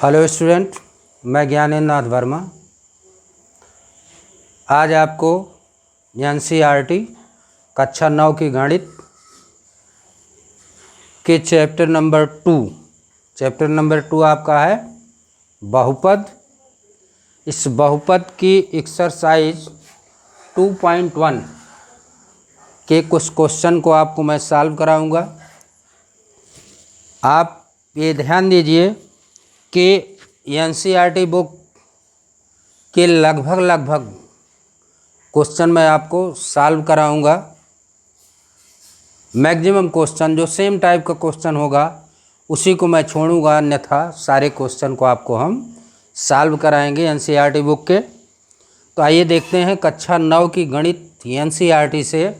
Hello student, मैं ज्ञानेंद्र नाथ वर्मा आज आपको एनसीईआरटी कक्षा 9 की गणित के चैप्टर नंबर 2 आपका है बहुपद। इस बहुपद की एक्सरसाइज 2.1 के कुछ क्वेश्चन को आपको मैं सॉल्व कराऊंगा। आप ये ध्यान दीजिए कि एनसीईआरटी बुक के लगभग क्वेश्चन मैं आपको सॉल्व कराऊंगा। मैक्सिमम क्वेश्चन जो सेम टाइप का क्वेश्चन होगा उसी को मैं छोड़ूंगा, अन्यथा सारे क्वेश्चन को आपको हम सॉल्व कराएंगे एनसीईआरटी बुक के। तो आइए देखते हैं कक्षा 9 की गणित एनसीईआरटी से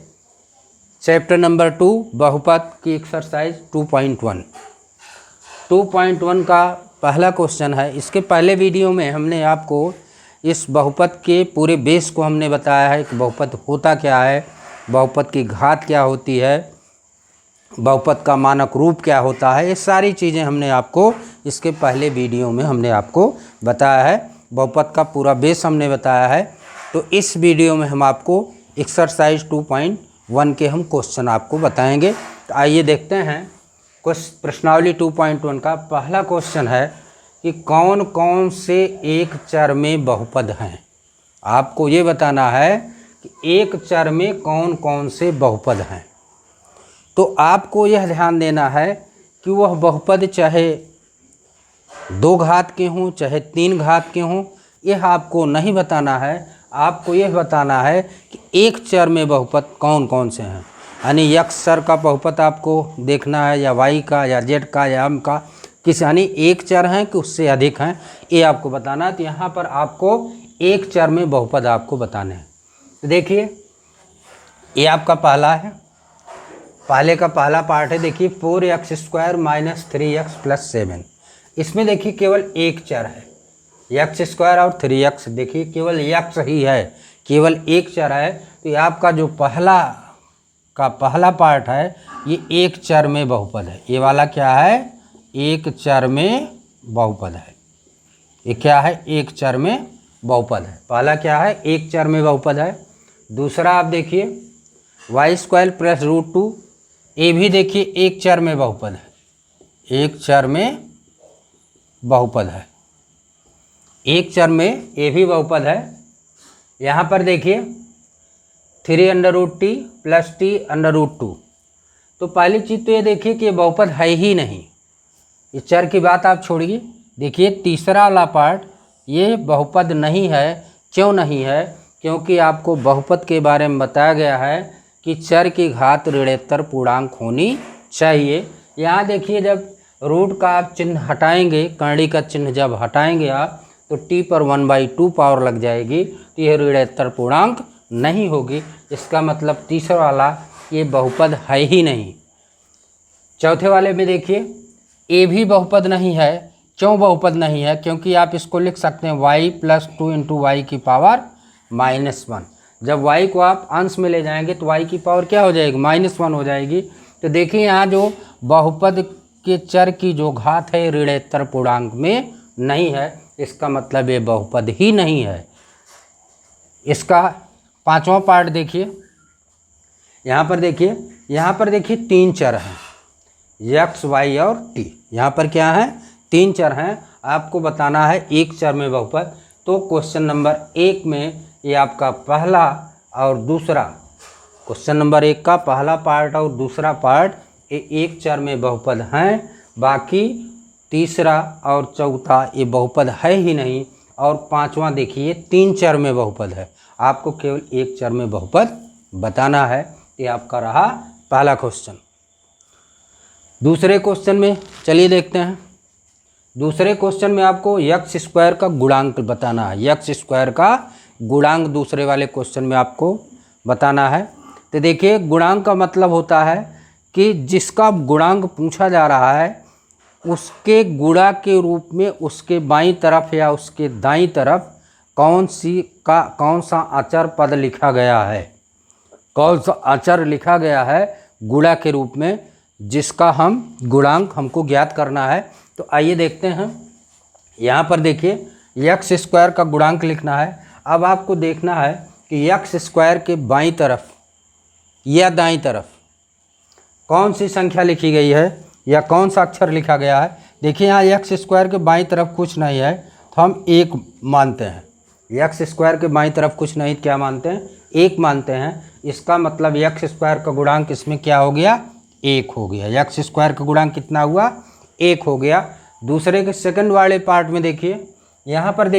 चैप्टर नंबर 2 बहुपद की एक्सरसाइज 2.1 का पहला क्वेश्चन है। इसके पहले वीडियो में हमने आपको इस बहुपद के पूरे बेस को हमने बताया है कि बहुपद होता क्या है, बहुपद की घात क्या होती है, बहुपद का मानक रूप क्या होता है। ये सारी चीज़ें हमने आपको इसके पहले वीडियो में हमने आपको बताया है, बहुपद का पूरा बेस हमने बताया है। तो इस वीडियो में हम आपको एक्सरसाइज 2.1 के हम क्वेश्चन आपको बताएंगे। तो आइए देखते हैं कुछ प्रश्नावली 2.1 का पहला क्वेश्चन है कि कौन कौन से एक चर में बहुपद हैं। आपको ये बताना है कि एक चर में कौन कौन से बहुपद हैं। तो आपको यह ध्यान देना है कि वह बहुपद चाहे 2 घात के हों चाहे 3 घात के हों, यह आपको नहीं बताना है। आपको यह बताना है कि एक चर में बहुपद कौन कौन से हैं, यानी x चर का बहुपद आपको देखना है, या y का, या z का, या m का, किस यानी एक चर हैं कि उससे अधिक हैं, ये आपको बताना है। तो यहाँ पर आपको एक चर में बहुपद आपको बताने हैं। तो देखिए ये आपका पहला है, पहले का पहला पार्ट है। देखिए 4x² - 3x + 7। इसमें देखिए केवल एक चर है, x² और 3x। देखिए केवल x ही है, केवल एक चर है। तो ये आपका जो पहला पार्ट है ये एक चर में बहुपद है। ये वाला क्या है? एक चर में बहुपद है। ये क्या है? एक चर में बहुपद है। पहला क्या है? एक चर में बहुपद है। दूसरा आप देखिए y² + √2, ये भी देखिए एक चर में बहुपद है, एक चर में बहुपद है, एक चर में ये भी बहुपद है। यहाँ पर देखिए 3√t + t√2। तो पहली चीज़ तो ये देखिए कि ये बहुपद है ही नहीं, इस चर की बात आप छोड़िए। देखिए तीसरा वाला पार्ट ये बहुपद नहीं है। क्यों नहीं है? क्योंकि आपको बहुपद के बारे में बताया गया है कि चर की घात ऋणोत्तर पूर्णांक होनी चाहिए। यहाँ देखिए जब रूट का आप चिन्ह हटाएंगे, कर्णी का चिन्ह जब हटाएंगे आप, तो t पर 1/2 पावर लग जाएगी, तो यह ऋणोत्तर पूर्णांक नहीं होगी। इसका मतलब तीसरा वाला ये बहुपद है ही नहीं। चौथे वाले में देखिए ये भी बहुपद नहीं है। क्यों बहुपद नहीं है? क्योंकि आप इसको लिख सकते हैं y + 2 × y की पावर -1। जब y को आप अंश में ले जाएंगे तो y की पावर क्या हो जाएगी? -1 हो जाएगी। तो देखिए यहाँ जो बहुपद के चर की जो घात है ऋणोत्तर पूर्णांक में नहीं है, इसका मतलब ये बहुपद ही नहीं है। इसका पांचवा पार्ट देखिए, यहाँ पर देखिए 3 चर हैं, x, y और t। यहाँ पर क्या है? 3 चर हैं। आपको बताना है एक चर में बहुपद। तो क्वेश्चन नंबर 1 में ये आपका पहला और दूसरा, क्वेश्चन नंबर 1 का पहला पार्ट और दूसरा पार्ट ये एक चर में बहुपद हैं। बाकी तीसरा और चौथा ये बहुपद है ही नहीं। और पांचवा देखिए 3 चर में बहुपद है। आपको केवल एक चर में बहुपद बताना है। ये आपका रहा पहला क्वेश्चन। दूसरे क्वेश्चन में चलिए देखते हैं। दूसरे क्वेश्चन में आपको x² का गुणांक बताना है। x² का गुणांक दूसरे वाले क्वेश्चन में आपको बताना है। तो देखिए गुणांक का मतलब होता है कि जिसका गुणांक पूछा जा रहा है उसके गुणा के रूप में उसके बाईं तरफ या उसके दाईं तरफ कौन सा अचर पद लिखा गया है, कौन सा अचर लिखा गया है गुणा के रूप में, जिसका हम गुणांक हमको ज्ञात करना है। तो आइए देखते हैं यहाँ पर देखिए एक्स स्क्वायर का गुणांक लिखना है। अब आपको देखना है कि एक्स स्क्वायर के बाईं तरफ या दाईं तरफ कौन सी संख्या लिखी गई है या कौन सा अक्षर लिखा गया है। देखिए यहाँ एक्स स्क्वायर के बाईं तरफ कुछ नहीं है तो हम एक मानते हैं। एक्स स्क्वायर के बाईं तरफ कुछ नहीं, क्या मानते हैं, एक मानते हैं। इसका मतलब एक्स स्क्वायर का गुणांक इसमें क्या हो गया, एक हो गया। एक्स स्क्वायर का गुणांक कितना हुआ, एक हो गया। दूसरे के सेकंड वाले पार्ट में देखिए, यहाँ पर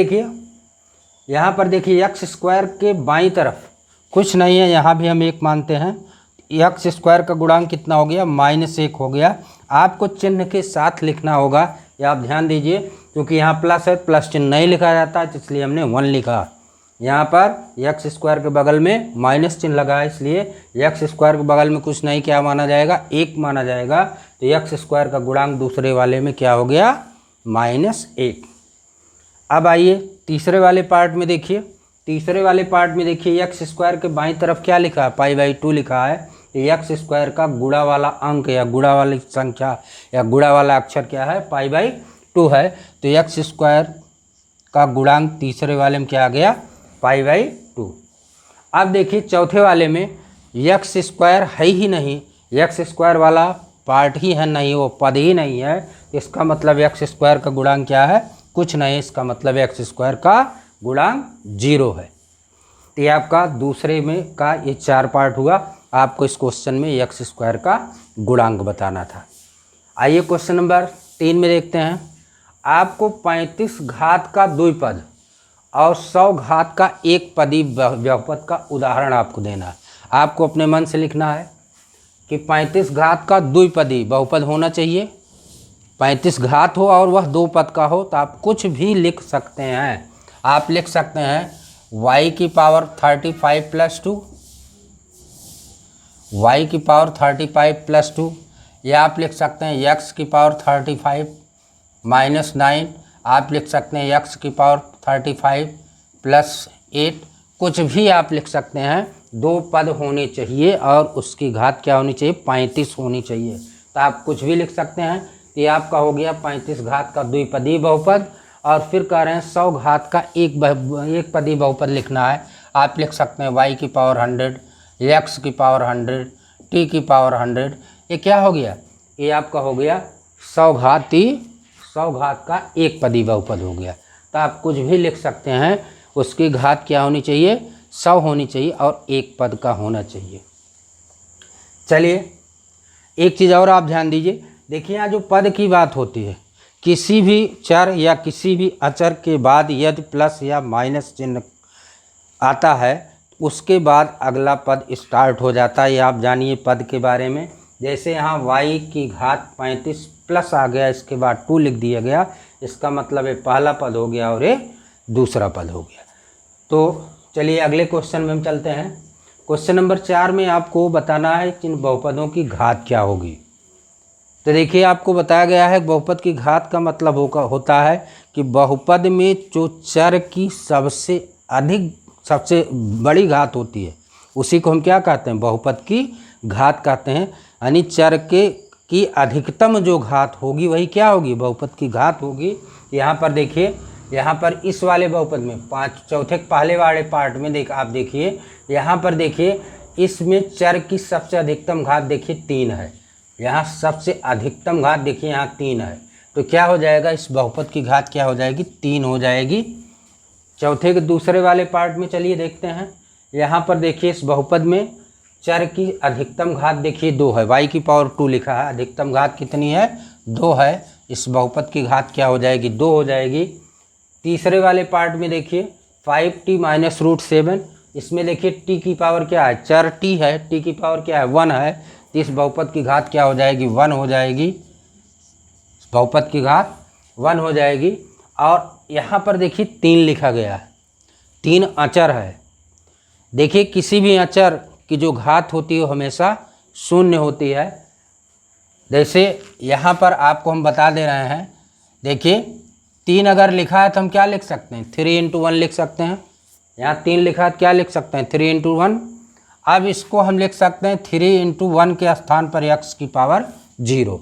देखिए एक्स स्क्वायर के बाईं तरफ कुछ नहीं है, यहाँ भी हम एक मानते हैं। एक्स स्क्वायर का गुणांक कितना हो गया, -1 हो गया। आपको चिन्ह के साथ लिखना होगा, या आप ध्यान दीजिए क्योंकि यहाँ प्लस है, प्लस चिन्ह नहीं लिखा जाता इसलिए हमने 1 लिखा। यहाँ पर एक्स स्क्वायर के बगल में माइनस चिन्ह लगा है, इसलिए एक्स स्क्वायर के बगल में कुछ नहीं, क्या माना जाएगा, एक माना जाएगा। तो एक्स स्क्वायर का गुणांक दूसरे वाले में क्या हो गया, -1। अब आइए तीसरे वाले पार्ट में देखिए। तीसरे वाले पार्ट में देखिए एक्स स्क्वायर के बाईं तरफ क्या लिखा है, π/2 लिखा है। तो एक्स स्क्वायर का गुणा वाला अंक या गुणा वाली संख्या या गुणा वाला अक्षर क्या है, π/2 है। तो एक्स स्क्वायर का गुणांक तीसरे वाले में क्या आ गया, π/2। अब देखिए चौथे वाले में एक्स स्क्वायर है ही नहीं, एक्स स्क्वायर वाला पार्ट ही है नहीं, वो पद ही नहीं है। इसका मतलब एक्स स्क्वायर का गुणांक क्या है, कुछ नहीं। इसका मतलब एक्स स्क्वायर का गुणांक 0 है। तो ये आपका दूसरे में का ये 4 पार्ट हुआ। आपको इस क्वेश्चन में एक्स स्क्वायर का गुणांक बताना था। आइए क्वेश्चन नंबर 3 में देखते हैं। आपको 35 घात का द्विपद और 100 घात का एक पदी बहुपद का उदाहरण आपको देना है। आपको अपने मन से लिखना है कि 35 घात का द्विपदी बहुपद होना चाहिए। 35 घात हो और वह 2 पद का हो तो आप कुछ भी लिख सकते हैं। आप लिख सकते हैं y की पावर 35 + 2, y की पावर 35 + 2, या आप लिख सकते हैं x की पावर 35 - 9। आप लिख सकते हैं x की पावर 35 + 8। कुछ भी आप लिख सकते हैं, 2 पद होने चाहिए और उसकी घात क्या होनी चाहिए, 35 होनी चाहिए। तो आप कुछ भी लिख सकते हैं। तो ये आपका हो गया 35 घात का द्विपदी बहुपद। और फिर कह रहे हैं 100 घात का एक पदी बहुपद लिखना है। आप लिख सकते हैं y की पावर 100, x की पावर 100, t की पावर 100। ये क्या हो गया, ये आपका हो गया 100 घात का एक पदी बहुपद हो गया। तो आप कुछ भी लिख सकते हैं, उसकी घात क्या होनी चाहिए, 100 होनी चाहिए और एक पद का होना चाहिए। चलिए एक चीज़ और आप ध्यान दीजिए। देखिए यहाँ जो पद की बात होती है, किसी भी चर या किसी भी अचर के बाद यदि प्लस या माइनस चिन्ह आता है उसके बाद अगला पद स्टार्ट हो जाता है। ये आप जानिए पद के बारे में। जैसे यहाँ y की घात 35 प्लस आ गया, इसके बाद 2 लिख दिया गया, इसका मतलब ये पहला पद हो गया और ये दूसरा पद हो गया। तो चलिए अगले क्वेश्चन में हम चलते हैं। क्वेश्चन नंबर 4 में आपको बताना है कि इन बहुपदों की घात क्या होगी। तो देखिए आपको बताया गया है बहुपद की घात का मतलब होता है कि बहुपद में जो चर की सबसे बड़ी घात होती है उसी को हम क्या कहते हैं, बहुपद की घात कहते हैं। यानी चर की अधिकतम जो घात होगी वही क्या होगी, बहुपद की घात होगी। यहाँ पर देखिए, यहाँ पर इस वाले बहुपद में चौथे पहले वाले पार्ट में आप देखिए, यहाँ पर देखिए इसमें चर की सबसे अधिकतम घात देखिए 3 है। यहाँ सबसे अधिकतम घात देखिए यहाँ 3 है। तो क्या हो जाएगा, इस बहुपद की घात क्या हो जाएगी, 3 हो जाएगी। चौथे के दूसरे वाले पार्ट में चलिए देखते हैं। यहाँ पर देखिए इस बहुपद में चर की अधिकतम घात देखिए 2 है, y की पावर 2 लिखा है, अधिकतम घात कितनी है, 2 है। इस बहुपद की घात क्या हो जाएगी, 2 हो जाएगी। तीसरे वाले पार्ट में देखिए 5t - √7, इसमें देखिए t की पावर क्या है, चर t है, t की पावर क्या है, 1 है। इस बहुपद की घात क्या हो जाएगी, 1 हो जाएगी। बहुपद की घात 1 हो जाएगी। और यहाँ पर देखिए 3 लिखा गया है, 3 अचर है। देखिए किसी भी अचर की जो घात होती है वो हमेशा 0 होती है। जैसे यहाँ पर आपको हम बता दे रहे हैं, देखिए 3 अगर लिखा है तो हम क्या लिख सकते हैं, 3 × 1 लिख सकते हैं। यहाँ 3 लिखा है क्या लिख सकते हैं, 3 × 1। अब इसको हम लिख सकते हैं 3 × 1 के स्थान पर x की पावर 0।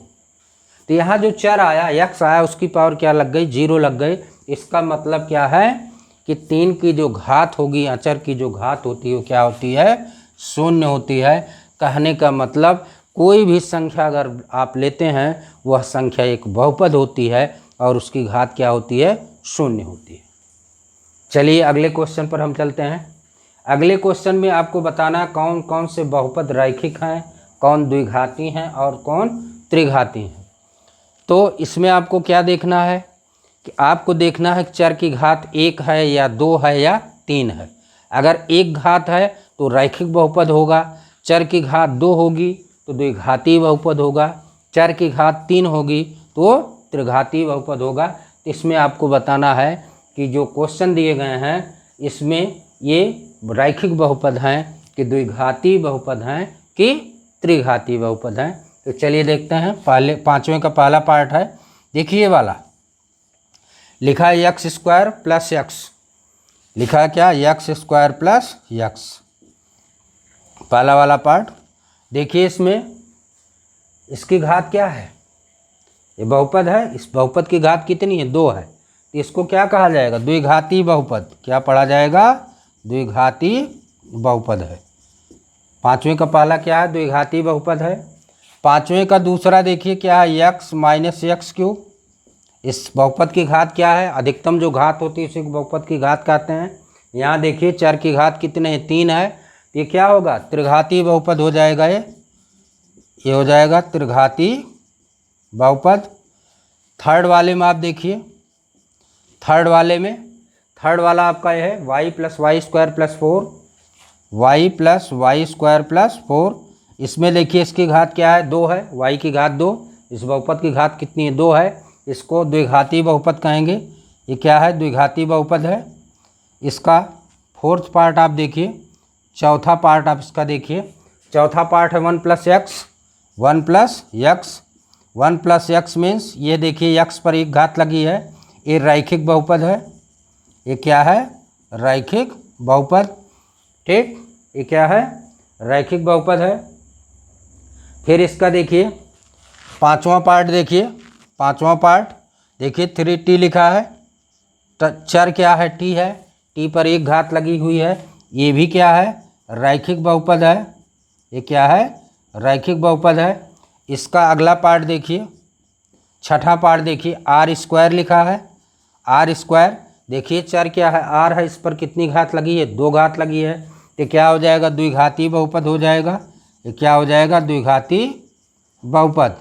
तो यहाँ जो चर आया x आया उसकी पावर क्या लग गई, 0 लग गई। इसका मतलब क्या है कि 3 की जो घात होगी, अचर की जो घात होती है वो क्या होती है, 0 होती है। कहने का मतलब कोई भी संख्या अगर आप लेते हैं वह संख्या एक बहुपद होती है और उसकी घात क्या होती है, 0 होती है। चलिए अगले क्वेश्चन पर हम चलते हैं। अगले क्वेश्चन में आपको बताना कौन कौन से बहुपद रैखिक हैं, कौन द्विघाती हैं और कौन त्रिघाती हैं। तो इसमें आपको क्या देखना है कि आपको देखना है कि चर की घात 1 है या 2 है या 3 है। अगर 1 घात है तो रैखिक बहुपद होगा, चर की घात 2 होगी तो द्विघाती बहुपद होगा, चर की घात 3 होगी तो त्रिघाती बहुपद होगा। तो इसमें आपको बताना है कि जो क्वेश्चन दिए गए हैं इसमें ये रैखिक बहुपद हैं कि द्विघाती बहुपद हैं कि त्रिघाती बहुपद हैं। तो चलिए देखते हैं। पहले 5वें का पहला पार्ट है, देखिए वाला लिखा है एक्स स्क्वायर प्लस एक्स, लिखा है क्या, एक्स स्क्वायर प्लस एक्स, पहला वाला पार्ट। देखिए इसमें इसकी घात क्या है, ये बहुपद है, इस बहुपद की घात कितनी है, 2 है। तो इसको क्या कहा जाएगा, द्विघाती बहुपद। क्या पढ़ा जाएगा, द्विघाती बहुपद है। 5वें का पहला क्या है, द्विघाती बहुपद है। 5वें का दूसरा देखिए क्या है, एक्स माइनस एक्स क्यूब। इस बहुपद की घात क्या है, अधिकतम जो घात होती है उसी को बहुपद की घात कहते हैं। यहाँ देखिए चर की घात कितने हैं, 3 है। ये क्या होगा, त्रिघाती बहुपद हो जाएगा। ये हो जाएगा त्रिघाती बहुपद। थर्ड वाले में आप देखिए, थर्ड वाला आपका यह है y plus Y square plus 4, Y plus Y square plus 4। इसमें देखिए इसकी घात क्या है, 2 है, y की घात 2। इस बहुपद की घात कितनी है, 2 है। इसको द्विघाती बहुपद कहेंगे। ये क्या है, द्विघाती बहुपद है। इसका फोर्थ पार्ट आप देखिए, चौथा पार्ट आप इसका देखिए। चौथा पार्ट है 1 plus x, 1 plus x. 1 plus x means ये देखिए एक्स पर एक घात लगी है, ये रैखिक बहुपद है। ये क्या है, रैखिक बहुपद। ठीक, ये क्या है, रैखिक बहुपद है। फिर इसका देखिए 5वां पार्ट देखिए, 5वां पार्ट देखिए 3t लिखा है। चर क्या है, t है, t पर एक घात लगी हुई है। ये भी क्या है, रैखिक बहुपद है। ये क्या है, रैखिक बहुपद है। इसका अगला पार्ट देखिए, छठा पार्ट देखिए, आर स्क्वायर लिखा है। आर स्क्वायर देखिए चर क्या है, आर है, इस पर कितनी घात लगी है, 2 घात लगी है। तो क्या हो जाएगा, द्विघाती बहुपद हो जाएगा। ये क्या हो जाएगा, द्विघाती बहुपद।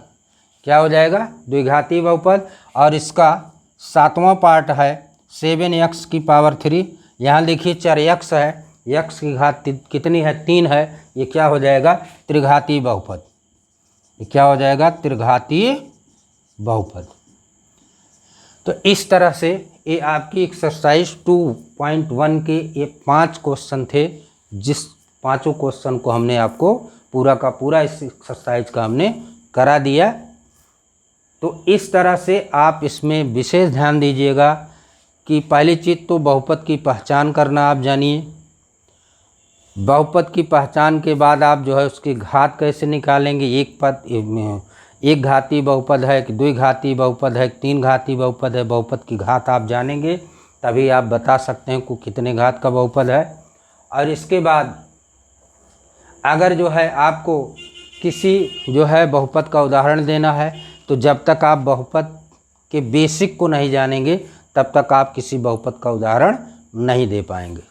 क्या हो जाएगा, द्विघाती बहुपद। और इसका 7वां पार्ट है 7x की पावर 3। यहाँ देखिए चर x है, x की घात कितनी है, 3 है। ये क्या हो जाएगा, त्रिघाती बहुपद। ये क्या हो जाएगा, त्रिघाती बहुपद। तो इस तरह से ये आपकी एक्सरसाइज 2.1 के ये 5 क्वेश्चन थे, जिस 5 क्वेश्चन को हमने आपको पूरा का पूरा इस एक्सरसाइज का हमने करा दिया। तो इस तरह से आप इसमें विशेष ध्यान दीजिएगा कि पहली चीज़ तो बहुपद की पहचान करना आप जानिए। बहुपद की पहचान के बाद आप जो है उसकी घात कैसे निकालेंगे, एक घाती बहुपद है कि द्विघाती बहुपद है, 3 घाती बहुपद है, बहुपद की घात आप जानेंगे तभी आप बता सकते हैं कि कितने घात का बहुपद है। और इसके बाद अगर जो है आपको किसी जो है बहुपद का उदाहरण देना है तो जब तक आप बहुपद के बेसिक को नहीं जानेंगे तब तक आप किसी बहुपद का उदाहरण नहीं दे पाएंगे।